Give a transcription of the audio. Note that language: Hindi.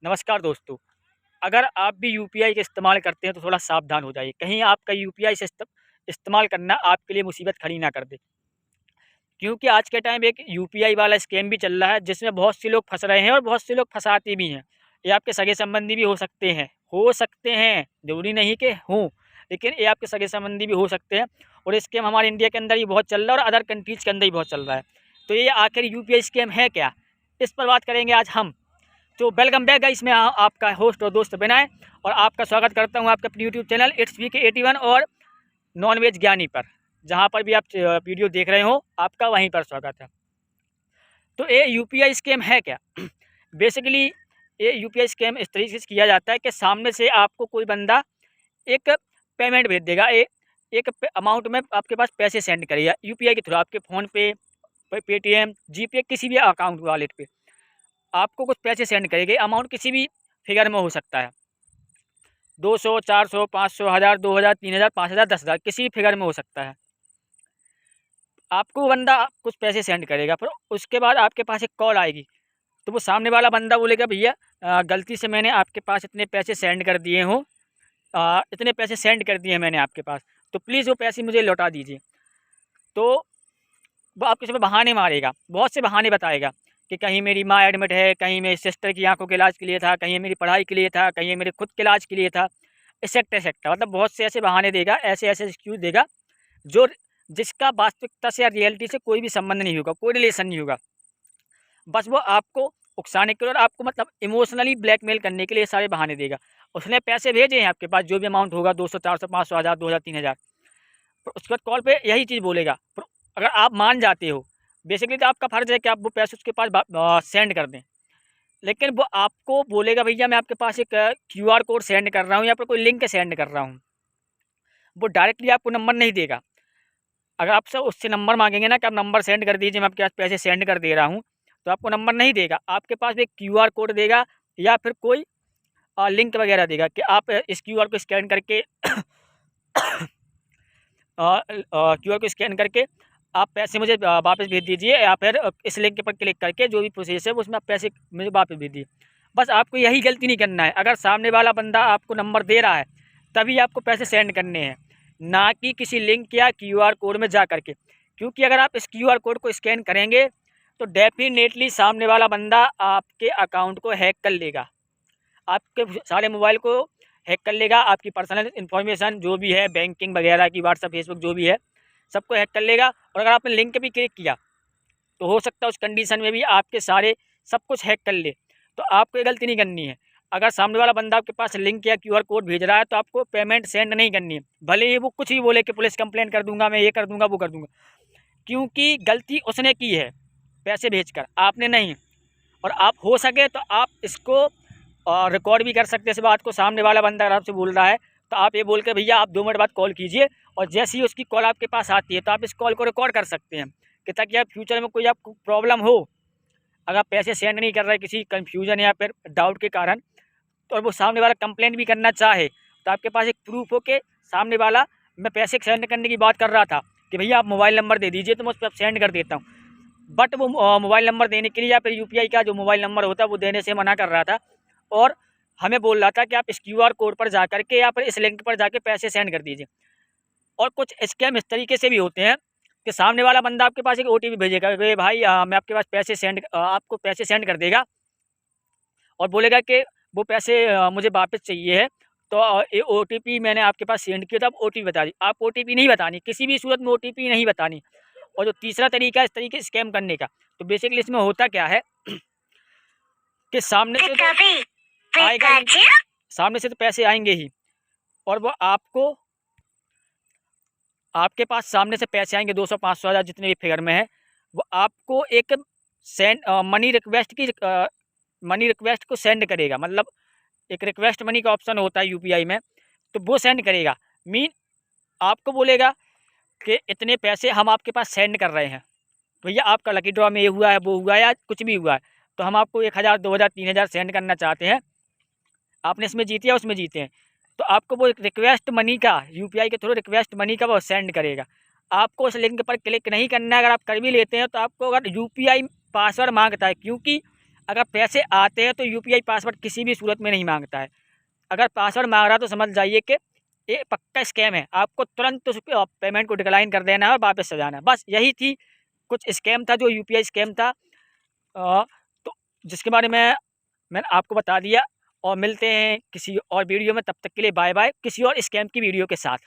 नमस्कार दोस्तों। अगर आप भी यूपीआई का इस्तेमाल करते हैं तो थोड़ा सावधान हो जाइए। कहीं आपका यूपीआई से इस्तेमाल करना आपके लिए मुसीबत खड़ी ना कर दे। क्योंकि आज के टाइम एक यूपीआई वाला स्कैम भी चल रहा है जिसमें बहुत से लोग फँस रहे हैं और बहुत से लोग फँसाते भी हैं। ये आपके सगे-संबंधी भी हो सकते हैं, ज़रूरी नहीं कि हों, लेकिन ये आपके सगे-संबंधी भी हो सकते हैं और स्कैम हमारे इंडिया के अंदर ही बहुत चल रहा है और अदर कंट्रीज़ के अंदर ही बहुत चल रहा है। तो ये आखिर यूपीआई स्कैम है क्या? इस पर बात करेंगे आज हम। तो वेलकम बैक गाइस, मैं आपका होस्ट और दोस्त विनय और आपका स्वागत करता हूं आपके अपने यूट्यूब चैनल इट्स VK81 और नॉन वेज ज्ञानी पर। जहां पर भी आप वीडियो देख रहे हो आपका वहीं पर स्वागत है। तो ये यूपीआई स्कैम है क्या? बेसिकली ये यूपीआई स्कैम इस तरीके से किया जाता है कि सामने से आपको कोई बंदा एक पेमेंट भेज देगा, एक अमाउंट में आपके पास पैसे सेंड करेगा यूपीआई के थ्रू, आपके फ़ोन पे, पेटीएम, जीपे, किसी भी अकाउंट वॉलेट पे आपको कुछ पैसे सेंड करेंगे। अमाउंट किसी भी फिगर में हो सकता है, 200, 400, 500, 1000, 2000, 3000, 5000, 10,000, किसी भी फिगर में हो सकता है। आपको बंदा कुछ पैसे सेंड करेगा, फिर उसके बाद आपके पास एक कॉल आएगी। तो वो सामने वाला बंदा बोलेगा, भैया गलती से मैंने आपके पास इतने पैसे सेंड कर दिए हों, इतने पैसे सेंड कर दिए मैंने आपके पास, तो प्लीज़ वो पैसे मुझे लौटा दीजिए। तो वो आपके समय बहाने मारेगा, बहुत से बहाने बताएगा कि कहीं मेरी माँ एडमिट है, कहीं मेरी सिस्टर की आंखों के इलाज के लिए था, कहीं मेरी पढ़ाई के लिए था, कहीं मेरे खुद के इलाज के लिए था, एक्सेट्रा एक्सेट्रा। मतलब बहुत से ऐसे बहाने देगा, ऐसे ऐसे एक्सक्यूज़ देगा जो जिसका वास्तविकता से या रियलिटी से कोई भी संबंध नहीं होगा, कोई रिलेशन नहीं होगा। बस वो आपको उकसाने के लिए और आपको मतलब इमोशनली ब्लैकमेल करने के लिए सारे बहाने देगा। उसने पैसे भेजे हैं आपके पास, जो भी अमाउंट होगा, 200, 400, 500, 1000, 2000, 3000, पर उसके बाद कॉल पे यही चीज़ बोलेगा। पर अगर आप मान जाते हो, बेसिकली तो आपका फ़र्ज़ है कि आप वो पैसे उसके पास सेंड कर दें। लेकिन वो आपको बोलेगा, भैया मैं आपके पास एक क्यूआर कोड सेंड कर रहा हूँ या फिर कोई लिंक सेंड कर रहा हूँ। वो डायरेक्टली आपको नंबर नहीं देगा। अगर आपसे उससे नंबर मांगेंगे ना कि आप नंबर सेंड कर दीजिए, मैं आपके पास पैसे सेंड कर दे रहा हूँ, तो आपको नंबर नहीं देगा। आपके पास एक क्यूआर कोड देगा या फिर कोई लिंक वगैरह देगा कि आप इस क्यूआर को स्कैन करके क्यूआर को स्कैन करके आप पैसे मुझे वापस भेज दीजिए, या फिर इस लिंक पर क्लिक करके जो भी प्रोसेस है उसमें आप पैसे मुझे वापस भेज दीजिए। बस आपको यही गलती नहीं करना है। अगर सामने वाला बंदा आपको नंबर दे रहा है तभी आपको पैसे सेंड करने हैं, ना कि किसी लिंक या क्यूआर कोड में जा करके। क्योंकि अगर आप इस क्यूआर कोड को स्कैन करेंगे तो डेफिनेटली सामने वाला बंदा आपके अकाउंट को हैक कर लेगा, आपके सारे मोबाइल को हैक कर लेगा, आपकी पर्सनल इन्फॉर्मेशन जो भी है, बैंकिंग वगैरह की, व्हाट्सअप, फेसबुक जो भी है, सबको हैक कर लेगा। और अगर आपने लिंक भी क्लिक किया तो हो सकता है उस कंडीशन में भी आपके सारे सब कुछ हैक कर ले। तो आपको ये गलती नहीं करनी है। अगर सामने वाला बंदा आपके पास लिंक या क्यूआर कोड भेज रहा है तो आपको पेमेंट सेंड नहीं करनी है, भले ही वो कुछ भी बोले कि पुलिस कंप्लेंट कर दूंगा, मैं ये कर दूंगा, वो कर दूंगा। क्योंकि गलती उसने की है पैसे भेजकर, आपने नहीं। और आप हो सके तो आप इसको रिकॉर्ड भी कर सकते हैं इस बात को। सामने वाला बंदा अगर आपसे बोल रहा है तो आप ये बोल के, भैया आप 2 मिनट बाद कॉल कीजिए, और जैसे ही उसकी कॉल आपके पास आती है तो आप इस कॉल को रिकॉर्ड कर सकते हैं कि ताकि आप फ्यूचर में कोई आपको प्रॉब्लम हो, अगर आप पैसे सेंड नहीं कर रहे किसी कन्फ्यूजन या फिर डाउट के कारण, तो और वो सामने वाला कंप्लेंट भी करना चाहे तो आपके पास एक प्रूफ हो के सामने वाला, मैं पैसे सेंड करने की बात कर रहा था कि भैया आप मोबाइल नंबर दे दीजिए तो मैं उस पर सेंड कर देता हूँ। बट वो मोबाइल नंबर देने के लिए या फिर यूपीआई का जो मोबाइल नंबर होता है वो देने से मना कर रहा था, और हमें बोल रहा था कि आप इस क्यूआर कोड पर जा करके या फिर इस लिंक पर जाके पैसे सेंड कर दीजिए। और कुछ स्कैम इस तरीके से भी होते हैं कि सामने वाला बंदा आपके पास एक ओटीपी भेजेगा कि भाई मैं आपके पास पैसे आपको पैसे सेंड कर देगा, और बोलेगा कि वो पैसे मुझे वापस चाहिए है। तो ये ओटीपी मैंने आपके पास सेंड किया था, आप ओटीपी बता दी। आप ओटीपी नहीं बतानी, किसी भी सूरत में ओटीपी नहीं बतानी। और जो तीसरा तरीका है इस तरीके स्कैम करने का, तो बेसिकली इसमें होता क्या है कि सामने से तो आएगा ही, सामने से तो पैसे आएंगे ही, और वो आपको, आपके पास सामने से पैसे आएंगे 200, 500, 1000 जितने भी फिगर में है, वो आपको एक मनी रिक्वेस्ट को सेंड करेगा। मतलब एक रिक्वेस्ट मनी का ऑप्शन होता है यूपीआई में, तो वो सेंड करेगा। मीन आपको बोलेगा कि इतने पैसे हम आपके पास सेंड कर रहे हैं, भैया आपका लकी ड्रॉ में ये हुआ है, वो हुआ है, या कुछ भी हुआ है, तो हम आपको 1000, 2000, 3000 सेंड करना चाहते हैं, आपने इसमें जीते या उसमें जीते हैं। तो आपको वो एक रिक्वेस्ट मनी का, यूपीआई के थ्रू रिक्वेस्ट मनी का वो सेंड करेगा। आपको उस लिंक पर क्लिक नहीं करना है। अगर आप कर भी लेते हैं तो आपको अगर यूपीआई पासवर्ड मांगता है, क्योंकि अगर पैसे आते हैं तो यूपीआई पासवर्ड किसी भी सूरत में नहीं मांगता है। अगर पासवर्ड मांग रहा है तो समझ जाइए कि ये पक्का स्कैम है। आपको तुरंत उस पेमेंट को डिक्लाइन कर देना है और वापस से जाना है। बस यही थी, कुछ स्कैम था जो यूपीआई स्कैम था, तो जिसके बारे में मैंने आपको बता दिया। और मिलते हैं किसी और वीडियो में, तब तक के लिए बाय बाय, किसी और स्कैम की वीडियो के साथ।